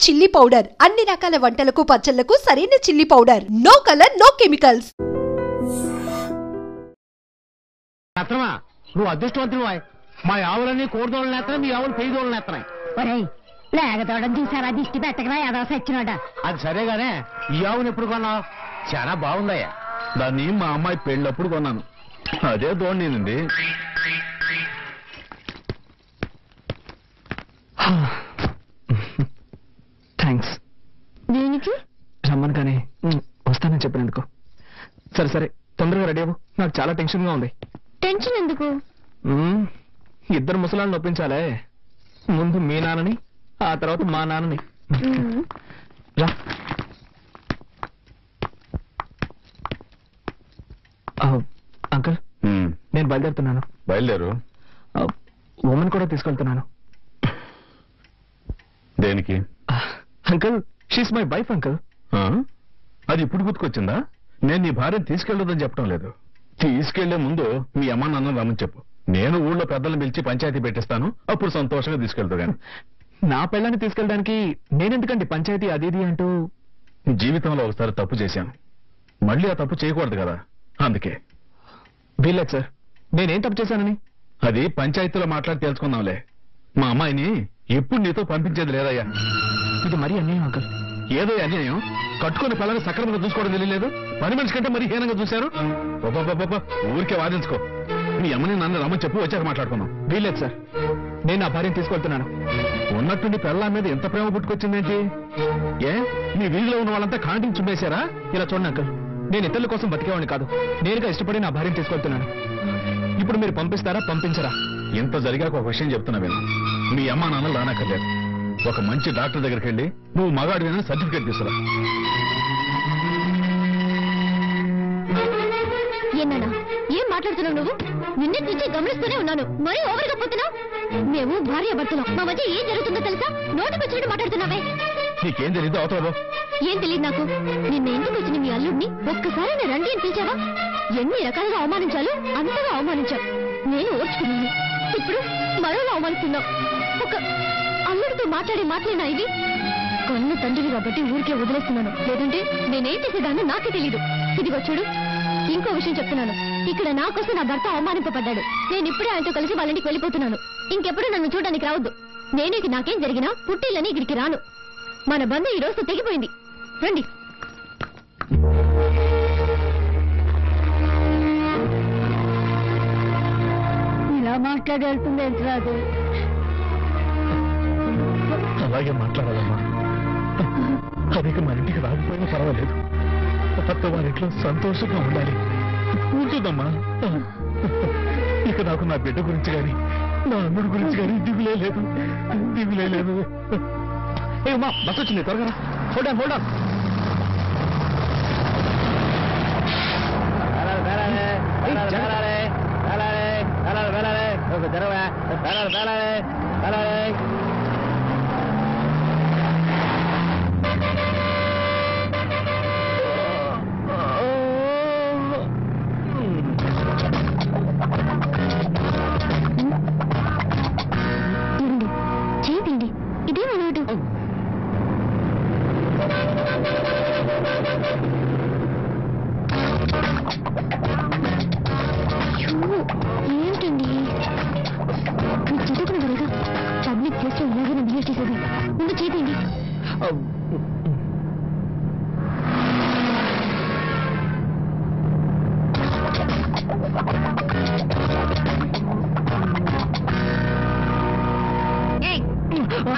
Chilli powder అన్ని రకాల వంటలకు పచ్చళ్లకు సరైన chilli powder. No colour no chemicals. నువ్వు అదృష్టవంతులు. మా ఆవులన్నీ కోడిదోళ్ళు నేస్తున్నాయి, మీ ఆవులు పెయ్యదోళ్ళు నేస్తున్నాయి. లేకతోడం చూసారా దిష్టి పెట్టగా ఏదో సచ్చినోట. అది సరేగానే ఈ ఆవును ఎప్పుడు కొన్నావు? చాలా బాగుందయ్యా. దాన్ని మా అమ్మాయి పెళ్ళప్పుడు కొన్నాను. అదే దోణింది. థ్యాంక్స్. దేనికి? రమ్మను కానీ వస్తానని చెప్పినందుకు. సరే సరే తొందరగా రెడీ అవ్వు, నాకు చాలా టెన్షన్ గా ఉంది. టెన్షన్ ఎందుకు? ఇద్దరు ముసలాళ్ళని ఒప్పించాలే. ముందు మీ నాన్నని, ఆ తర్వాత మా నాన్నని. రా. అంకుల్ నేను బయలుదేరుతున్నాను. బయలుదేరు. ఉమెన్ కూడా తీసుకెళ్తున్నాను. దేనికి? Uncle she's my wife uncle. అది ఇప్పుడు గుర్తుకొచ్చిందా? నేను నీ భార్యను తీసుకెళ్లొద్దని చెప్పడం లేదు. తీసుకెళ్లే ముందు మీ అమ్మ నాన్న రమ్మని చెప్పు. నేను ఊళ్ళో పెద్దలను పిలిచి పంచాయతీ పెట్టిస్తాను, అప్పుడు సంతోషంగా తీసుకెళ్తా. గాని నా పెళ్ళాన్ని తీసుకెళ్ళడానికి నేనెందుకండి పంచాయతీ అది ఇది అంటూ? జీవితంలో ఒకసారి తప్పు చేశాను, మళ్ళీ ఆ తప్పు చేయకూడదు కదా, అందుకే. వీల్లేదు సార్, నేనేం తప్పు చేశానని? అది పంచాయతీలో మాట్లాడి తెలుసుకుందాంలే. మా అమ్మాయిని ఎప్పుడు నీతో పంపించేది లేదయ్యా. ఇది మరీ అన్యాయం అంకుల్. ఏదో అన్యాయం? కట్టుకుని పిల్లలు సక్రమంగా చూసుకోవడం తెలియలేదు. పని మనిషి కంటే మరీ హీనంగా చూశారు. ఊరికే వాదించుకో. మీ అమ్మని నన్ను రమ్మని చెప్పు, వచ్చాక మాట్లాడుకుందాం. వీల్లేదు సార్, నేను నా భార్యను తీసుకెళ్తున్నాను. ఉన్నట్టుండి పిల్లల మీద ఎంత ప్రేమ పుట్టుకొచ్చిందేంటి? మీ వీధిలో ఉన్న వాళ్ళంతా కాంటింగ్ చుమ్మేశారా? ఇలా చూడండి అంకుల్, నేను ఇతరుల కోసం బతికేవాడిని కాదు. నేనుగా ఇష్టపడి నా భార్యను తీసుకెళ్తున్నాను. ఇప్పుడు మీరు పంపిస్తారా పంపించరా? ఇంత జరిగాక ఒక విషయం చెప్తున్నా విను. మీ అమ్మ నాన్నలు రానక్కర్లేదు. ఒక మంచి డాక్టర్ దగ్గరికి వెళ్ళి నువ్వు మగాడివైనా సర్టిఫికేట్ తీసుకురా. ఏనా ఏం మాట్లాడుతున్నావు నువ్వు? నిన్నటి నుంచి గమనిస్తూనే ఉన్నాను, మరీ ఓవర్గా పోతున్నావు. మేము భార్య భర్తలం, మా మధ్య ఏం జరుగుతుందో తెలుసా? నోటికి వచ్చినట్టు మాట్లాడుతున్నావే. నీకేం తెలియదు అవుతావు? ఏం తెలియదు నాకు. నిన్న ఇంటికి వచ్చిన మీ అల్లుడిని ఒక్కసారి రండి అని పిలిచావా? ఎన్ని రకాలుగా అవమానించాలో అంతగా అవమానించావు. నేను ఓర్చుకున్నాను, ఇప్పుడు మరోలా అవమానిస్తున్నావు. ఒక అల్లుడితో మాట్లాడే మాట్లాడినా ఇది? కన్న తండ్రివి కాబట్టి ఊరికే వదిలేస్తున్నాను, లేదంటే నేనేం చేసేదాన్ని నాకే తెలీదు. ఇదిగో చూడు, ఇంకో విషయం చెప్తున్నాను. ఇక్కడ నా కోసం నా భర్త అవమానింపబడ్డాడు. నేను ఇప్పుడే ఆయనతో కలిసి వాళ్ళ ఇంటికి వెళ్ళిపోతున్నాను. ఇంకెప్పుడు నన్ను చూడడానికి రావద్దు. నేను నాకేం జరిగినా పుట్టిల్లని ఇక్కడికి రాను. మన బంధం ఈ రోజు తెగిపోయింది. రండి. ఇలా మాట్లాడి వెళ్తుంది ఎంతరాదు. అలాగే మాట్లాడాలమ్మా. అదిక మన ఇంటికి రాకపోయినా పర్వాలేదు, అత్త వారింట్లో సంతోషంగా ఉండాలి. ఉంటుందమ్మా. ఇక నాకు నా బిడ్డ గురించి కానీ నా అన్నుడి గురించి కానీ దిగులే లేదు, దిగులే లేదు. ఏమా బస్ వచ్చింది, త్వరగా హోల్డ్ ఆన్ హోల్డ్ ఆన్. చేయండి, ఇదే అలవాటు. ఏంటండి మీకు చదువుకున్నదా? పబ్లిక్ ప్లేస్ లో ఇలాగే నేను బిహేవ్ చేసేది. ముందు చేయండి.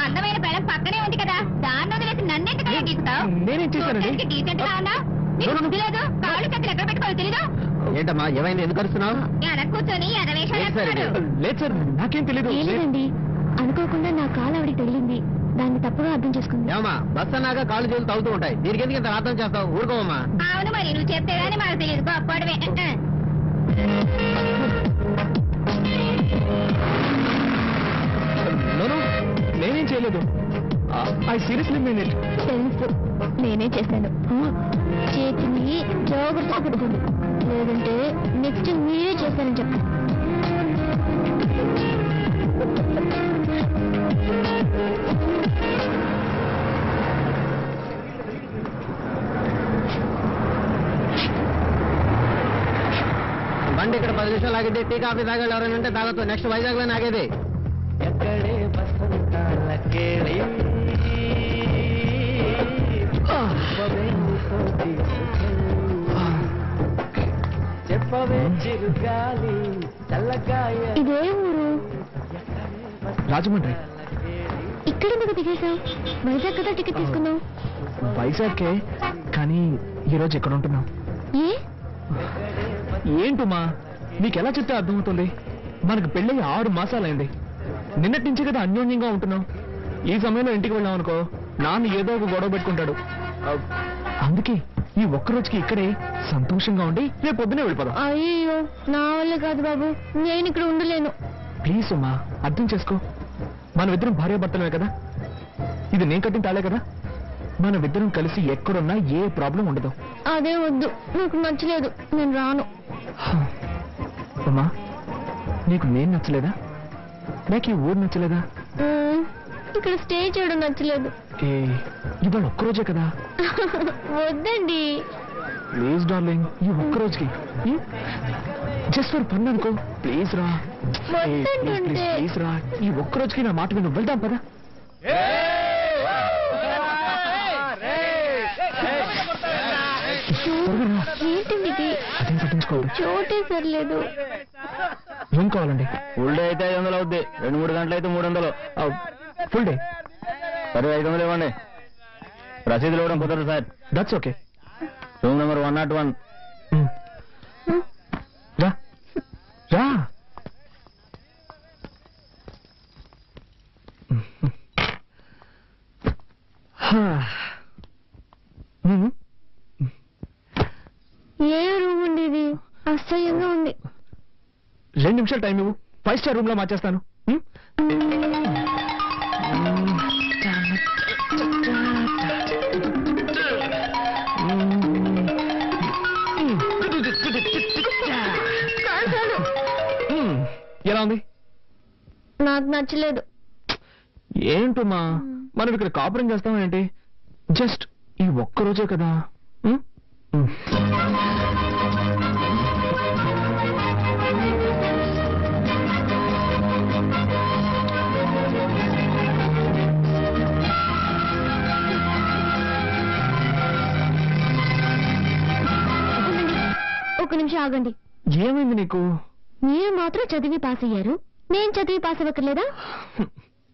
అందమైన పెళ్ళం పక్కనే ఉంది కదా, దాన్ని వదిలేసి నన్నెందుకు గీస్తావు? నేనేం చేశానండి? డీసెంట్ గా ఉన్నా లేదు, కాళ్ళు కత్తులు ఎక్కడ పెట్టుకోవాలి తెలీదు. ఏంటమ్మా ఏమైంది? ఎందుకు అరుస్తున్నావు? వెనక కూర్చొని లేదు సార్, నాకేం తెలీదు. లేదండి, అనుకోకుండా నా కాలు ఆవిడికి తగిలింది, దాన్ని తప్పుగా అర్థం చేసుకుంది. ఏమమ్మా బస్ అన్నాక కాళ్ళు చేతులు తగ్గుతూ ఉంటాయి, దీనికి ఎందుకు ఇంత అర్థం చేస్తావు? ఊరుకోమమ్మా. అవును మరి, నువ్వు చెప్తే గానీ మాకు తెలియదు. గొప్పడవే. నేనేం చేయలేదు. I seriously mean it. తెలుసు, నేనే చేశాను. చేతిని జాగ్రత్తగా పెట్టుకోండి, లేదంటే నెక్స్ట్ మీరే చేస్తానని చెప్పండి. ఏమంటే ఇక్కడ 10 నిమిషాలు ఆగితే టీ కాఫీ తాగాలి ఎవరైనా ఉంటే తాగొచ్చు. నెక్స్ట్ వైజాగ్ లో ఆగేది. ఎక్కడే చెప్పవే చిరుగాలి చల్లగాయ. ఇదే ఊరు? రాజమండ్రి. ఇక్కడ ఎందుకు దిగేశావు? వైజాగ్ కదా టికెట్ తీసుకున్నావు. వైజాగ్కే, కానీ ఈరోజు ఎక్కడ ఉంటున్నావు? ఏ ఏంటుమా నీకెలా చెప్తే అర్థమవుతుంది? మనకు పెళ్ళి 6 మాసాలైంది. నిన్నటి నుంచి కదా అన్యోన్యంగా ఉంటున్నాం. ఈ సమయంలో ఇంటికి వెళ్ళాం అనుకో, నాన్న ఏదో ఒక గొడవ పెట్టుకుంటాడు. అందుకే ఈ ఒక్కరోజుకి ఇక్కడే సంతోషంగా ఉండి రేపు పొద్దునే వెళ్ళిపోదాం. అయ్యో నా వల్ల కాదు బాబు, నేను ఇక్కడ ఉండలేను. ప్లీజ్ ఉమా, అర్థం చేసుకో. మనమిద్దరం భార్యాభర్తలమే కదా. ఇది నేను కట్టిన తాళే కదా. మనమిద్దరం కలిసి ఎక్కడున్నా ఏ ప్రాబ్లం ఉండదు. అదే వద్దు, నాకు నచ్చలేదు, నేను రాను. ఉమా, నీకు నేను నచ్చలేదా? నాకు ఈ ఊరు నచ్చలేదా? ఇక్కడ స్టే చేయడం నచ్చలేదు. ఇవాళ ఒక్కరోజే కదా. వద్దండి ప్లీజ్ డార్లింగ్, ఈ ఒక్కరోజుకి జస్ట్ ఫర్ ఫన్ అనుకో. ప్లీజ్ రా, ప్లీజ్ రా, ఈ ఒక్కరోజుకి నా మాట విను. వెళ్దాం పదా. ఏంటండి ఇది? అదేం పట్టించుకోవద్దు. చోటే సర్లేదు. ఏం కావాలండి? ఫుల్ డే అయితే 500 అవుద్ది. 2-3 గంటలు అయితే 300. ఫుల్ డే సరే 500 ఇవ్వండి. రసీదులు ఇవ్వడం కుదరదు sir. That's okay. Room number 101. రా రా. ఏ రూమ్ ఉంది ఇది? అసహ్యంగా ఉంది. 2 నిమిషాలు టైం ఇవ్వు, 5 స్టార్ రూమ్ లో మార్చేస్తాను. ఎలా ఉంది? నాకు నచ్చలేదు. ఏంటమ్మా, మనం ఇక్కడ కాపురం చేస్తాం ఏంటి? జస్ట్ ఈ ఒక్కరోజే కదా. ఒక నిమిషం ఆగండి. ఏమైంది నీకు? మీరు మాత్రం చదివి పాస్ అయ్యారు, నేను చదివి పాస్ అవ్వక్కర్లేదా?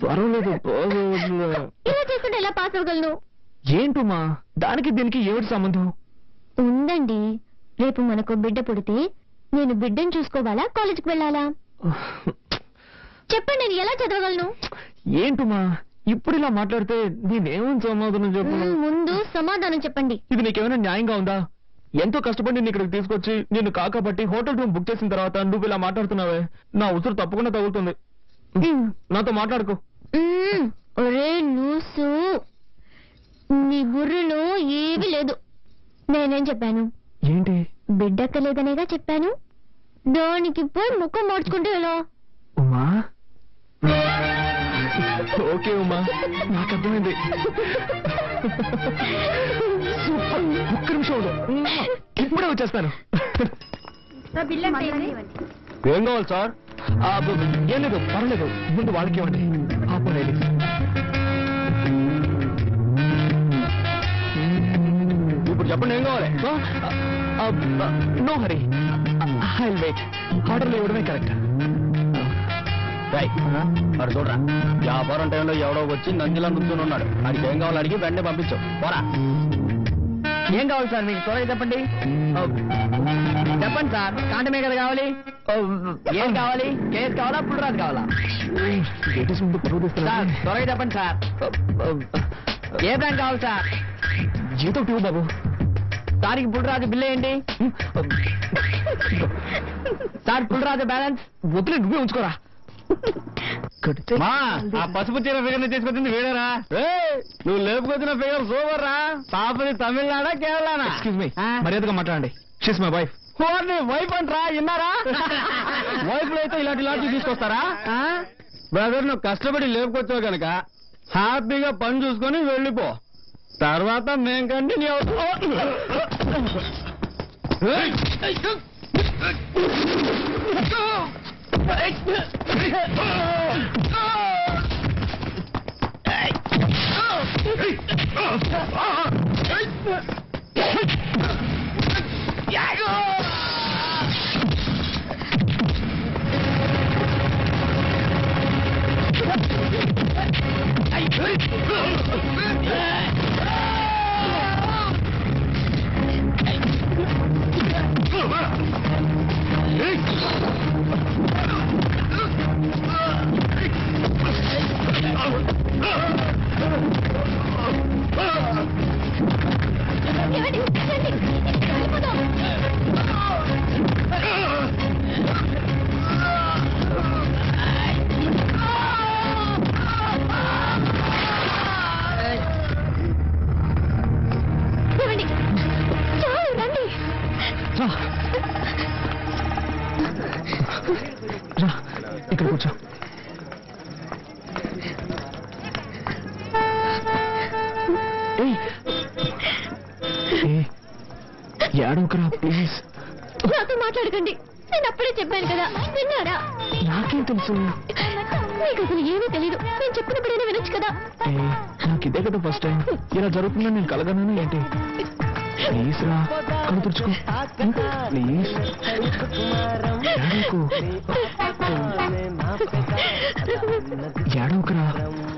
పర్వాలేదు. ఇలా చేసుకుంటే ఎలా పాస్ అవ్వగలను? ఏంటమ్మా, దానికి దీనికి ఏమిటి సంబంధం? ఉందండి. రేపు మనకు బిడ్డ పుడితే నేను బిడ్డను చూసుకోవాలా, కాలేజీకి వెళ్ళాలా? చెప్పండి, నేను ఎలా చదవగలను? ఏంటమ్మా ఇప్పుడు ఇలా మాట్లాడితే నేనేమని సమాధానం చెప్పు? ముందు సమాధానం చెప్పండి. ఇది నీకేమైనా న్యాయంగా ఉందా? ఎంతో కష్టపడి నిన్ను ఇక్కడికి తీసుకొచ్చి నిన్ను కాకబట్టి హోటల్ రూమ్ బుక్ చేసిన తర్వాత నువ్వు ఇలా మాట్లాడుతున్నావే, నా ఉసురు తప్పకుండా తగులుతుంది. నాతో మాట్లాడుకో. ఒరే లూసు, నీ బుర్రలో ఏమీ లేదు. నేనేం చెప్పాను? ఏంటి? బిడ్డక్కలేదనేగా చెప్పాను. దానికి పోయి ముఖం మార్చుకుంటే ఎలా? ఉమా, ఓకే ఉమా, నాకు అర్థమైంది. ఒక్క నిమిషం ఉండు, ఇప్పుడే వచ్చేస్తాను. ఏం కావాలి సార్? ఏం లేదు, పర్లేదు, ముందు వాళ్ళకి ఇవ్వండి. ఆపలేదు. ఇప్పుడు చెప్పండి ఏం కావాలి? No hurry, I will wait. ఆర్డర్లు ఇవ్వడమే కరెక్ట్. అడు చూడరా, వ్యాపారం టైంలో ఎవడో వచ్చి నందిలా నుంచుని ఉన్నాడు. అడిగి ఏం కావాలి అడిగి వెంటనే పంపించు. పోరా. ఏం కావాలి సార్ మీకు? త్వరగా చెప్పండి. చెప్పండి సార్, కాంటమే కదా కావాలి. ఏం కావాలి? కేసు కావాలా, పుల్రాజు కావాలా? సార్ త్వరగా చెప్పండి సార్. ఏ బ్యాంక్ కావాలి సార్? జీతో ట్యూ బాబు. సార్కి పుల్రాజు బిల్లు ఏంటి సార్? పుల్రాజు బ్యాలెన్స్ వదిలే, నువ్వే ఉంచుకోరా. ఆ పసుపు చీర ఫిగర్ తీసుకొచ్చింది వీడరా? నువ్వు లేపుకొచ్చిన ఫిగర్ సూపర్ రా. పాపది తమిళనాడా కేరళనా? ఎక్స్క్యూజ్ మీ, మర్యాదగా మాట్లాడండి. She's my wife. వైఫ్ అంటరా? విన్నారా? వైఫ్ లో అయితే ఇలాంటి లాంటి తీసుకొస్తారా? బ్రదర్, నువ్వు కష్టపడి లేపుకొచ్చావు కనుక హ్యాపీగా పని చూసుకొని వెళ్ళిపో. తర్వాత మేం కంటిన్యూ అవుతాం. ఇక్కడ కూర్చో. ఏడవకరా ప్లీజ్. నాతో మాట్లాడకండి, నేను అప్పుడే చెప్పాను కదా, విన్నారా? నాకేం తెలుసు? మీకు అసలు ఏమీ తెలీదు, నేను చెప్పినప్పుడైనా వినొచ్చు కదా. నాకు ఇదే కదా ఫస్ట్ టైం ఇలా జరుగుతుందని నేను కలగను ఏంటి? ప్లీజ్ రా, కళ్ళు తుడుచుకో ప్లీజ్. ఏడవకరా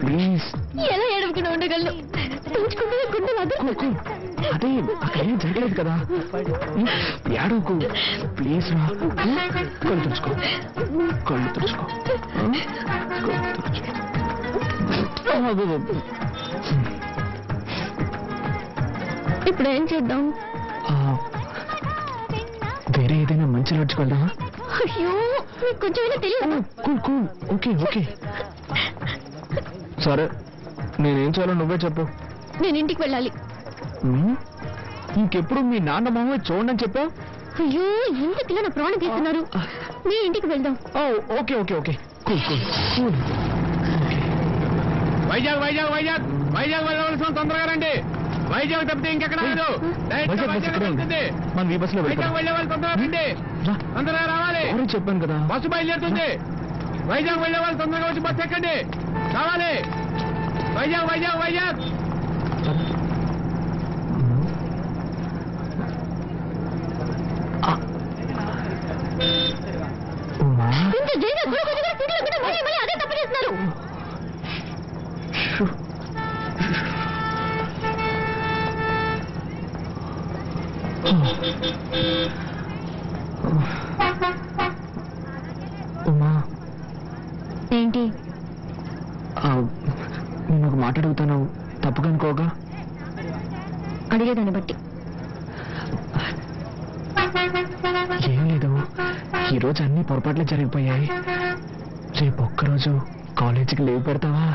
ప్లీజ్. ఎలా ఏడవకుండా ఉండగలను? తుడుచుకుంటే గుండె వద్దు. అదే అక్కడ ఏం జరగలేదు కదా. ఏడవకు ప్లీజ్ రా. కళ్ళు తుడుచుకో, కళ్ళు తుడుచుకో, కళ్ళు తుడుచుకో. ఇప్పుడు ఏం చేద్దాం? వేరే ఏదైనా మంచి లాడ్జ్కి వెళ్దామా? అయ్యో, మీకు కొంచెమైనా తెలియదు. Cool cool, okay okay. సరే, నేనేం చేయాలో నువ్వే చెప్పు. నేను ఇంటికి వెళ్ళాలి. ఇంకెప్పుడు మీ నాన్న మామయ్య చూడని చెప్పావు? అయ్యో, ఇంటికి నా ప్రాణం తీస్తున్నారు. మీ ఇంటికి వెళ్దాం. Okay okay okay, cool cool cool. Vizag Vizag Vizag Vizag వెళ్ళవలసిన తొందరగా రండి. వైజాగ్ తప్పితే ఇంకెక్కడ లేదు. వైజాగ్ బస్ ఇక్కడే ఉంది. మనం ఈ బస్సులో వైజాగ్ వెళ్ళే వాళ్ళు తొందరగా రండి, తొందరగా రావాలి. చెప్పాను కదా, బస్సు బయలుదేరుతుంది. వైజాగ్ వెళ్ళే వాళ్ళు తొందరగా వచ్చి బస్సు ఎక్కండి, రావాలి. వైజాగ్ వైజాగ్ వైజాగ్. ఇంత జైలు మళ్ళీ అదే తప్పు చేస్తున్నారు. ఉమా, ఏంటి? నేను ఒక మాట అడుగుతాను, తప్పుగా అనుకోగా? అడిగేదాన్ని బట్టి. ఏం లేదు, ఈరోజు అన్ని పొరపాట్లే జరిగిపోయాయి. రేపు ఒక్కరోజు కాలేజీకి లీవ్ పెడతావా?